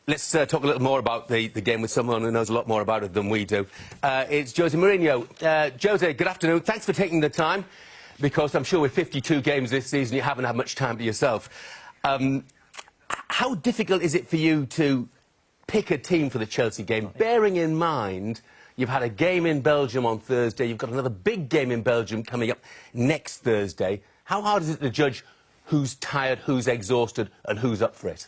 Let's talk a little more about the game with someone who knows a lot more about it than we do. It's Jose Mourinho. Jose, good afternoon. Thanks for taking the time, because I'm sure with 52 games this season you haven't had much time to yourself. How difficult is it for you to pick a team for the Chelsea game, bearing in mind you've had a game in Belgium on Thursday, you've got another big game in Belgium coming up next Thursday? How hard is it to judge who's tired, who's exhausted and who's up for it?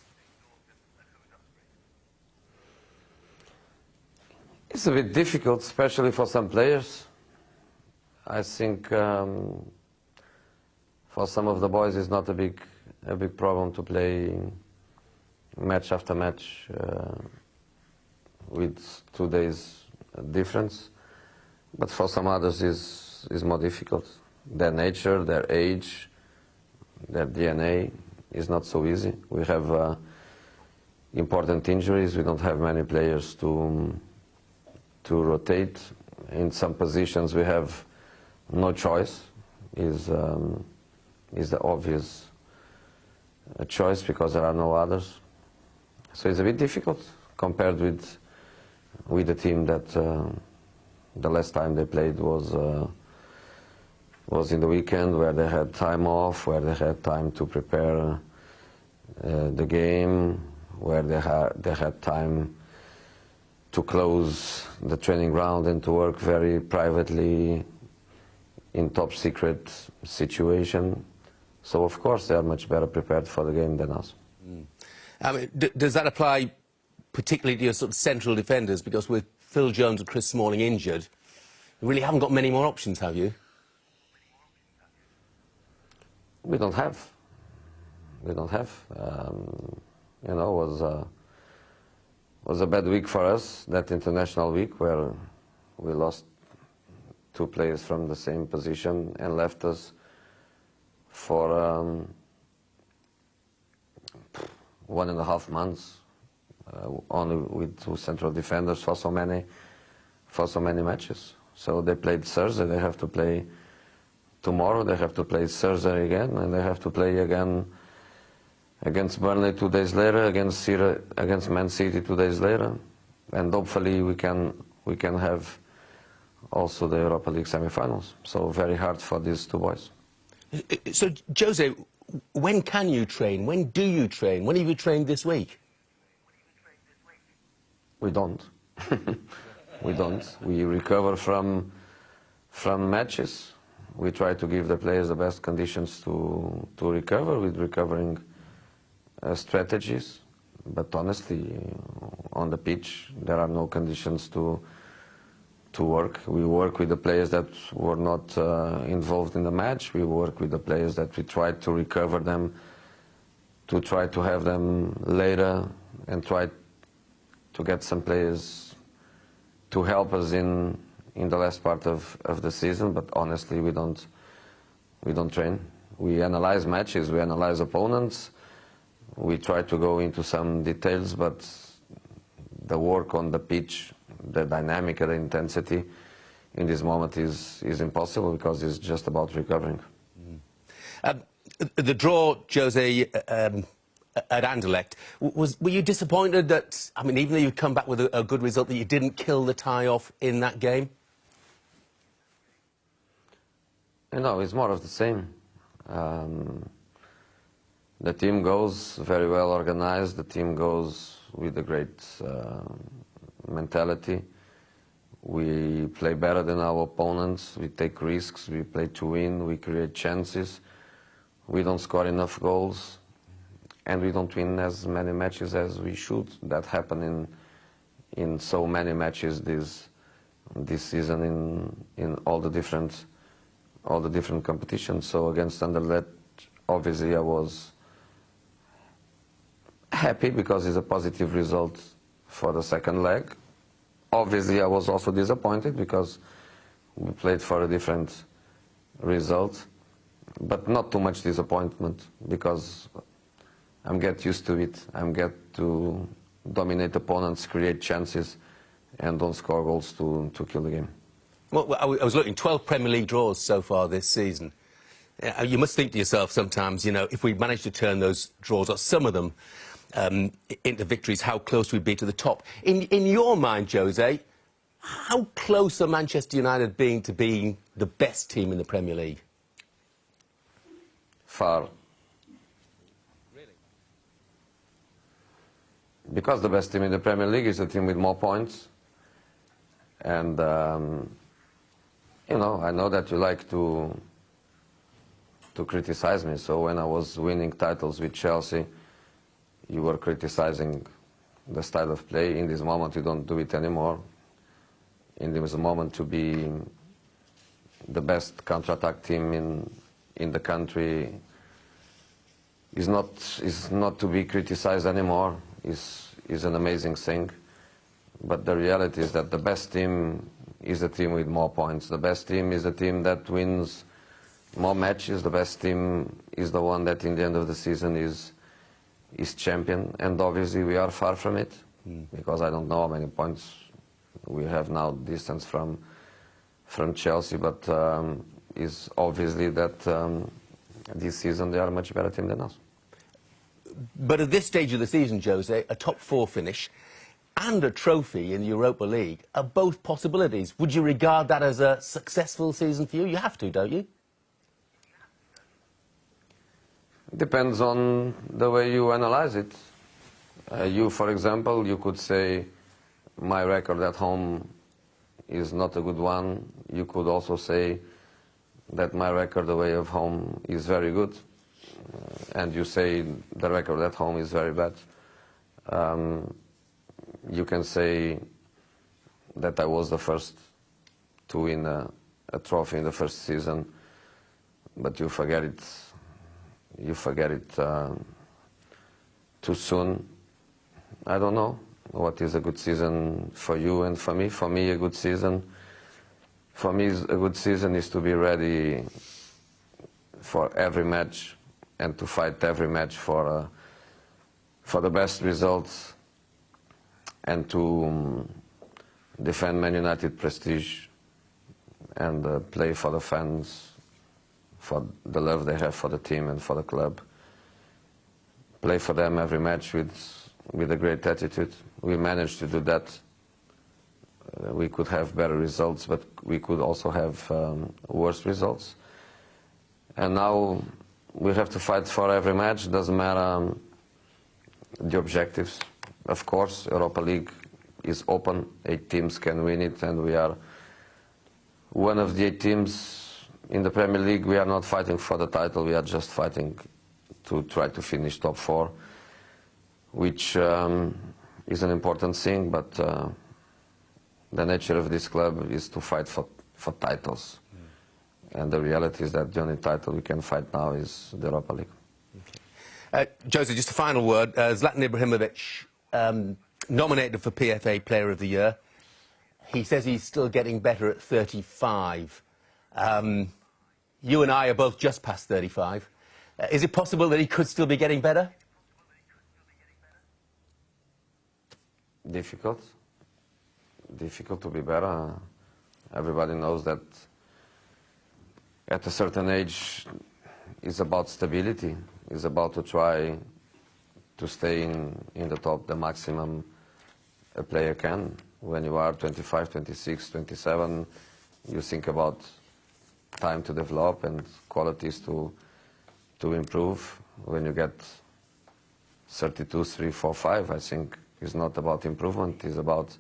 It's a bit difficult, especially for some players. I think for some of the boys it's not a big problem to play match after match with 2 days difference. But for some others is more difficult. Their nature, their age, their DNA is not so easy. We have important injuries. We don't have many players to rotate. In some positions we have no choice. Is the obvious choice, because there are no others. So it's a bit difficult compared with the team that the last time they played was in the weekend, where they had time off, where they had time to prepare the game, where they had time to close the training ground and to work very privately in top secret situation. So of course they are much better prepared for the game than us. I mean, does that apply particularly to your sort of central defenders? Because with Phil Jones and Chris Smalling injured, you really haven't got many more options, have you? We don't have. We don't have. You know, was a bad week for us, that international week, where we lost 2 players from the same position and left us for 1.5 months only with 2 central defenders for so many matches. So they played Thursday, they have to play tomorrow, they have to play Thursday again, and they have to play again against Burnley 2 days later, against Man City 2 days later, and hopefully we can have also the Europa League semi-finals. So very hard for these 2 boys. So, Jose, when can you train? When do you train? When have you trained this week? We don't. We don't. We recover from matches. We try to give the players the best conditions to recover with recovering strategies. But honestly, on the pitch, there are no conditions to work. We work with the players that were not involved in the match. We work with the players that we try to recover them, to try to have them later, and try to get some players to help us in the last part of the season. But honestly, we don't train. We analyze matches, we analyze opponents, we try to go into some details, but the work on the pitch, the dynamic and the intensity in this moment is impossible, because it's just about recovering. The draw, Jose, at Anderlecht, were you disappointed that, I mean, even though you'd come back with a good result, that you didn't kill the tie off in that game? You know, it's more of the same. The team goes very well organized, the team goes with a great mentality. We play better than our opponents, we take risks, we play to win, we create chances. We don't score enough goals, and we don't win as many matches as we should. That happened in so many matches this season in all the different competitions. So against Anderlecht, obviously I was happy because it's a positive result for the second leg. Obviously I was also disappointed because we played for a different result, but not too much disappointment, because I'm get used to it. I'm get to dominate opponents, create chances, and don't score goals to kill the game. Well, I was looking, 12 Premier League draws so far this season. You must think to yourself sometimes, you know, if we manage to turn those draws, or some of them, into victories, how close we'd be to the top. In your mind, Jose, how close are Manchester United being to being the best team in the Premier League? Far. Really? Because the best team in the Premier League is the team with more points. And, you know, I know that you like to criticize me. So when I was winning titles with Chelsea, you were criticizing the style of play. In this moment, you don't do it anymore. In this moment, to be the best counter-attack team in the country is not to be criticized anymore. Is an amazing thing. But the reality is that the best team is the team with more points. The best team is the team that wins more matches. The best team is the one that, in the end of the season, is champion. And obviously, we are far from it, because I don't know how many points we have now distance from Chelsea. But is obviously that this season they are a much better team than us. But at this stage of the season, Jose, a top 4 finish and a trophy in the Europa League are both possibilities. Would you regard that as a successful season for you? You have to, don't you? Depends on the way you analyze it. You, for example, you could say my record at home is not a good one. You could also say that my record away of home is very good. And you say the record at home is very bad. You can say that I was the first to win a trophy in the first season, but you forget it. You forget it too soon. I don't know what is a good season for you and for me. For me, a good season. For me, a good season is to be ready for every match and to fight every match for the best results, and to defend Man United prestige and play for the fans, for the love they have for the team and for the club. Play for them every match with a great attitude. We managed to do that. We could have better results, but we could also have worse results. And now we have to fight for every match. Doesn't matter the objectives. Of course, Europa League is open. 8 teams can win it, and we are one of the 8 teams in the Premier League. We are not fighting for the title. We are just fighting to try to finish top 4, which is an important thing. But the nature of this club is to fight for titles. And the reality is that the only title we can fight now is the Europa League. Okay. Jose, just a final word. Zlatan Ibrahimovic, nominated for PFA Player of the Year. He says he's still getting better at 35. You and I are both just past 35. Is it possible that he could still be getting better? Difficult. Difficult to be better. Everybody knows that at a certain age it's about stability. It's about to try to stay in the top, the maximum a player can. When you are 25, 26, 27, you think about time to develop and qualities to improve. When you get 32, 3, 4, 5, I think it's not about improvement. It's about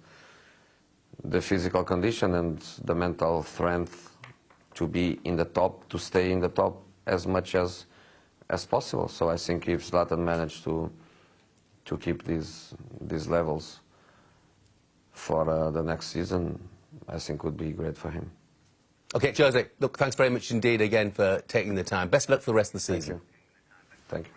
the physical condition and the mental strength to be in the top, to stay in the top as much as possible. So I think if Zlatan managed to keep these levels for the next season, I think would be great for him. OK, Jose, look, thanks very much indeed again for taking the time. Best of luck for the rest of the season. Thank you. Thank you.